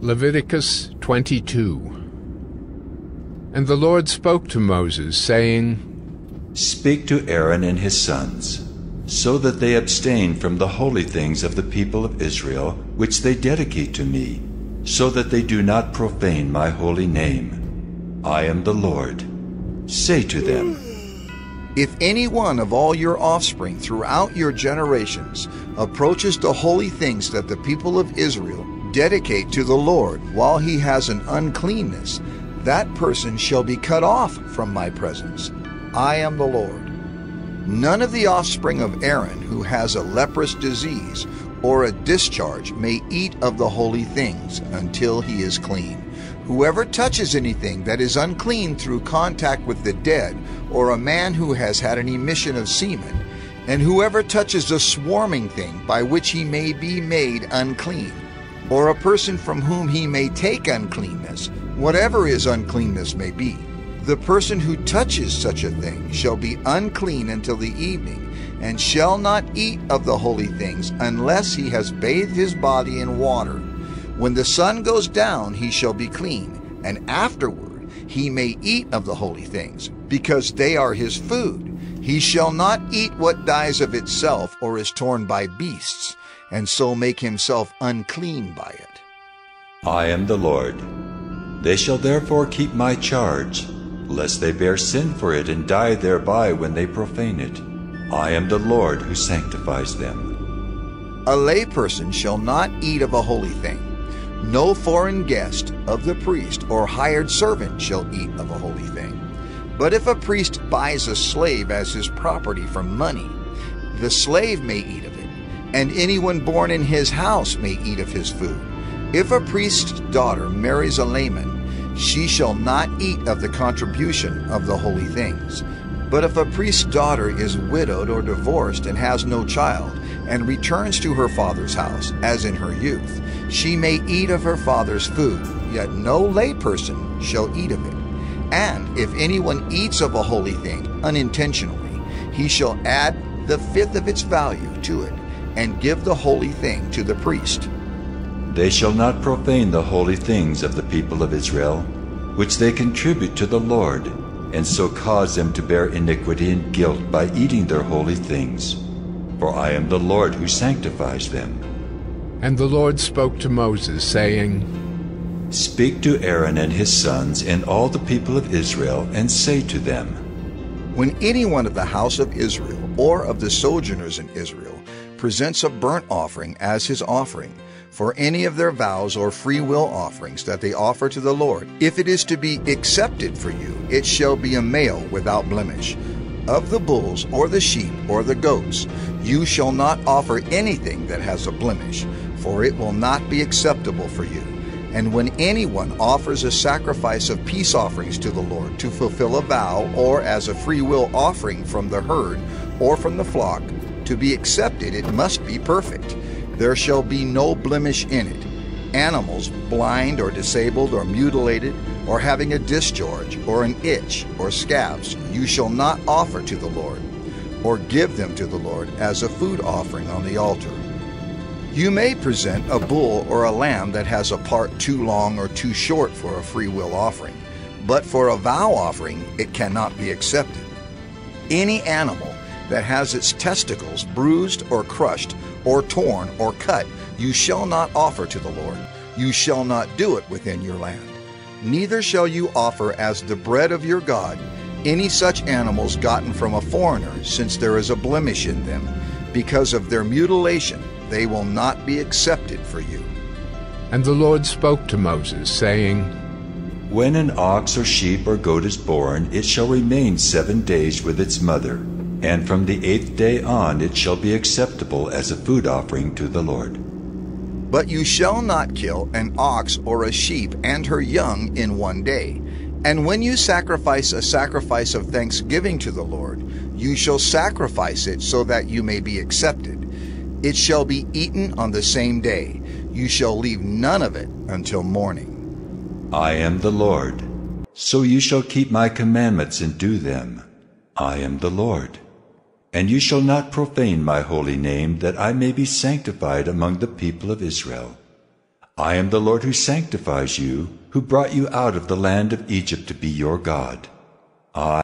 Leviticus 22. And the Lord spoke to Moses, saying, Speak to Aaron and his sons, so that they abstain from the holy things of the people of Israel, which they dedicate to me, so that they do not profane my holy name. I am the Lord. Say to them, If any one of all your offspring throughout your generations approaches the holy things that the people of Israel dedicate to the Lord while he has an uncleanness, that person shall be cut off from my presence. I am the Lord. None of the offspring of Aaron who has a leprous disease or a discharge may eat of the holy things until he is clean. Whoever touches anything that is unclean through contact with the dead, or a man who has had an emission of semen, and whoever touches a swarming thing by which he may be made unclean, or a person from whom he may take uncleanness, whatever his uncleanness may be, the person who touches such a thing shall be unclean until the evening, and shall not eat of the holy things unless he has bathed his body in water. When the sun goes down, he shall be clean, and afterward he may eat of the holy things, because they are his food. He shall not eat what dies of itself or is torn by beasts, and so make himself unclean by it. I am the Lord. They shall therefore keep my charge, lest they bear sin for it and die thereby when they profane it. I am the Lord who sanctifies them. A layperson shall not eat of a holy thing. No foreign guest of the priest or hired servant shall eat of a holy thing. But if a priest buys a slave as his property for money, the slave may eat of it, and anyone born in his house may eat of his food. If a priest's daughter marries a layman, she shall not eat of the contribution of the holy things. But if a priest's daughter is widowed or divorced and has no child, and returns to her father's house, as in her youth, she may eat of her father's food, yet no layperson shall eat of it. And if anyone eats of a holy thing unintentionally, he shall add the fifth of its value to it, and give the holy thing to the priest. They shall not profane the holy things of the people of Israel, which they contribute to the Lord, and so cause them to bear iniquity and guilt by eating their holy things. For I am the Lord who sanctifies them. And the Lord spoke to Moses, saying, Speak to Aaron and his sons and all the people of Israel, and say to them, When anyone of the house of Israel or of the sojourners in Israel presents a burnt offering as his offering, for any of their vows or free will offerings that they offer to the Lord, if it is to be accepted for you, it shall be a male without blemish. Of the bulls or the sheep or the goats, you shall not offer anything that has a blemish, for it will not be acceptable for you. And when anyone offers a sacrifice of peace offerings to the Lord to fulfill a vow, or as a free will offering from the herd or from the flock, to be accepted it must be perfect. There shall be no blemish in it. Animals blind or disabled or mutilated, or having a discharge or an itch or scabs, you shall not offer to the Lord, or give them to the Lord as a food offering on the altar. You may present a bull or a lamb that has a part too long or too short for a free will offering, but for a vow offering it cannot be accepted. Any animal that has its testicles bruised or crushed or torn or cut, you shall not offer to the Lord. You shall not do it within your land. Neither shall you offer as the bread of your God any such animals gotten from a foreigner, since there is a blemish in them. Because of their mutilation, they will not be accepted for you. And the Lord spoke to Moses, saying, When an ox or sheep or goat is born, it shall remain 7 days with its mother, and from the 8th day on it shall be acceptable as a food offering to the Lord. But you shall not kill an ox or a sheep and her young in 1 day. And when you sacrifice a sacrifice of thanksgiving to the Lord, you shall sacrifice it so that you may be accepted. It shall be eaten on the same day. You shall leave none of it until morning. I am the Lord. So you shall keep my commandments and do them. I am the Lord. And you shall not profane my holy name, that I may be sanctified among the people of Israel. I am the Lord who sanctifies you, who brought you out of the land of Egypt to be your God. I